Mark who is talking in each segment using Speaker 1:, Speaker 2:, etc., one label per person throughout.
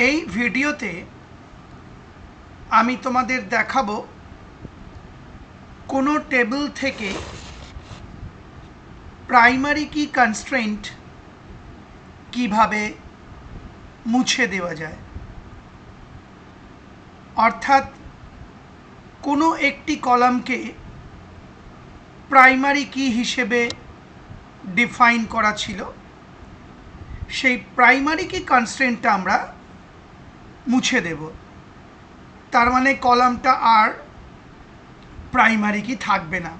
Speaker 1: এই ভিডিওতে আমি তোমাদের দেখাবো কোনো টেবিল থেকে প্রাইমারি কি কনস্ট্রেন্ট কিভাবে মুছে দেওয়া যায়। অর্থাৎ কোনো একটি কলামকে প্রাইমারি কি হিসেবে ডিফাইন করা ছিল, সেই প্রাইমারি কি কনস্ট্রেন্টটা আমরা মুছে দেব। তার মানে কলামটা আর প্রাইমারি কি থাকবে না।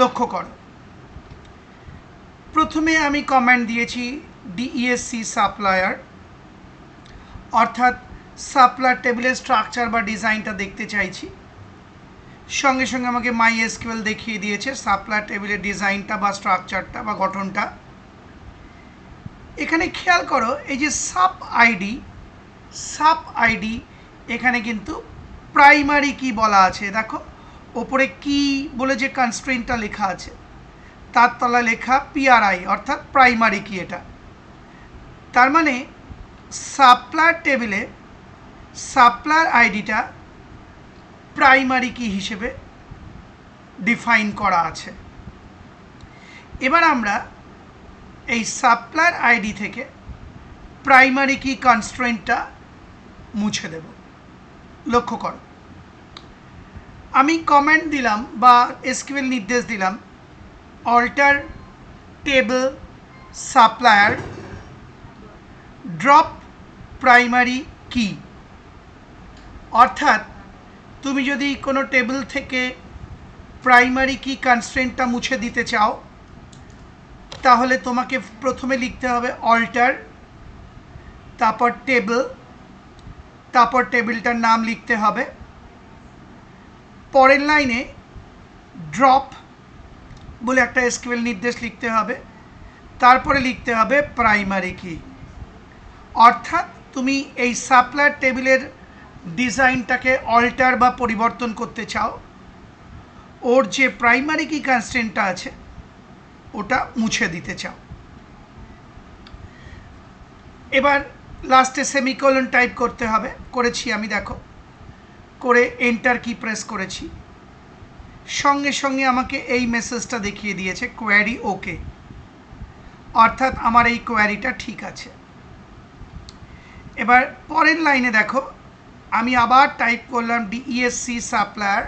Speaker 1: লক্ষ্য করো, প্রথমে আমি কমান্ড দিয়েছি ডিইএসসি সাপ্লায়ার, অর্থাৎ সাপ্লায়ার টেবিলের স্ট্রাকচার বা ডিজাইনটা দেখতে চাইছি। সঙ্গে সঙ্গে আমাকে মাইএসকিউএল দেখিয়ে দিয়েছে সাপ্লায়ার টেবিলের ডিজাইনটা বা স্ট্রাকচারটা বা গঠনটা। এখানে খেয়াল করো, এই যে সাব আইডি এখানে কিন্তু প্রাইমারি কি বলা আছে। দেখো ওপরে কি বলে যে কনস্ট্রেন্টটা লেখা আছে, তার তলায় লেখা পিআরআই, অর্থাৎ প্রাইমারি কি। এটা তার মানে সাপ্লায়ার টেবিলে সাপ্লায়ার আইডিটা প্রাইমারি কি হিসেবে ডিফাইন করা আছে। এবার আমরা এই সাপ্লায়ার আইডি থেকে প্রাইমারি কি কনস্ট্রেন্টটা মুছে দেব। লক্ষ্য করো, আমি কমান্ড দিলাম বা এসকিউএল নির্দেশ দিলাম alter table supplier drop primary key. অর্থাৎ তুমি যদি কোনো টেবিল থেকে প্রাইমারি কি কনস্ট্রেন্টটা মুছে দিতে চাও, তাহলে তোমাকে প্রথমে লিখতে হবে অল্টার, তারপর টেবিল, তারপর টেবিলটার নাম লিখতে হবে, পরের লাইনে ড্রপ বলে একটা এসকিউএল নির্দেশ লিখতে হবে, তারপরে লিখতে হবে প্রাইমারি কি। অর্থাৎ তুমি এই সাপ্লায়ার টেবিলের ডিজাইনটাকে অল্টার বা পরিবর্তন করতে চাও, ওর যে প্রাইমারি কি কনস্ট্রেন্টটা আছে ওটা মুছে দিতে চাও। এবার লাস্টে সেমিকোলন টাইপ করতে হবে, করেছি আমি। দেখো করে এন্টার কি প্রেস করেছি, সঙ্গে সঙ্গে আমাকে এই মেসেজটা দেখিয়ে দিয়েছে কোয়ারি ওকে, অর্থাৎ আমার এই কোয়ারিটা ঠিক আছে। এবার পরের লাইনে দেখো আমি আবার টাইপ করলাম ডিইএসসি সাপ্লায়ার,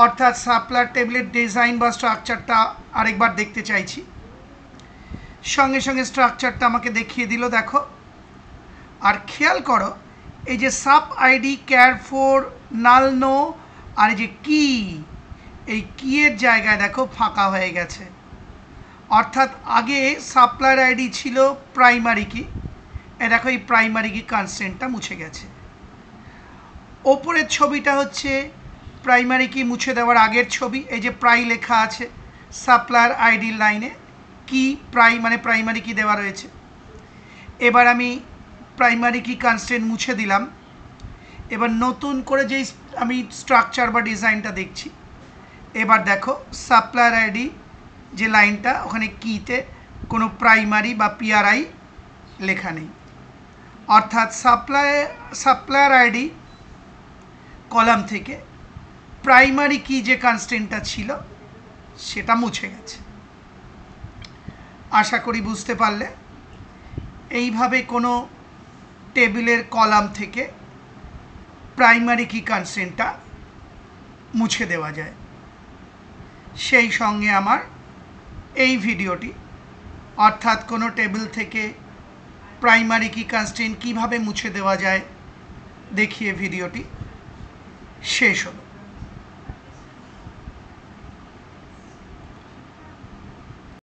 Speaker 1: অর্থাৎ সাপ্লায়ার টেবিলের ডিজাইন বা স্ট্রাকচারটা আরেকবার দেখতে চাইছি। সঙ্গে সঙ্গে স্ট্রাকচারটা আমাকে দেখিয়ে দিল। দেখো আর খেয়াল করো, এই যে সাব আইডি ক্যার ফোর নাল নো আর এই যে কি, এই কিয়ের জায়গায় দেখো ফাঁকা হয়ে গেছে। অর্থাৎ আগে সাপ্লায়ার আইডি ছিল প্রাইমারি কি, দেখো এই প্রাইমারি কি কনস্ট্রেন্টটা মুছে গেছে। ওপরের ছবিটা হচ্ছে প্রাইমারি কি মুছে দেওয়ার আগের ছবি। এই যে প্রাই লেখা আছে সাপ্লায়ার আইডির লাইনে, কি প্রাই মানে প্রাইমারি কি দেওয়া রয়েছে। এবার আমি প্রাইমারি কি কনস্ট্রেন্ট মুছে দিলাম। এবার নতুন করে যেই আমি স্ট্রাকচার বা ডিজাইনটা দেখছি, এবার দেখো সাপ্লায়ার আইডি যে লাইনটা, ওখানে কিতে কোনো প্রাইমারি বা পিআরআই লেখা নেই। অর্থাৎ সাপ্লায়ার আইডি কলাম থেকে প্রাইমারি কি যে কনস্ট্রেন্টটা ছিল সেটা মুছে গেছে। আশা করি বুঝতে পারলে। এইভাবে কোনো টেবিলের কলাম থেকে প্রাইমারি কি কনস্ট্রেন্টটা মুছে দেওয়া যায়। সেই সঙ্গে আমার এই ভিডিওটি, অর্থাৎ কোনো টেবিল থেকে প্রাইমারি কি কনস্ট্রেন্ট কীভাবে মুছে দেওয়া যায় দেখিয়ে ভিডিওটি শেষ হলো।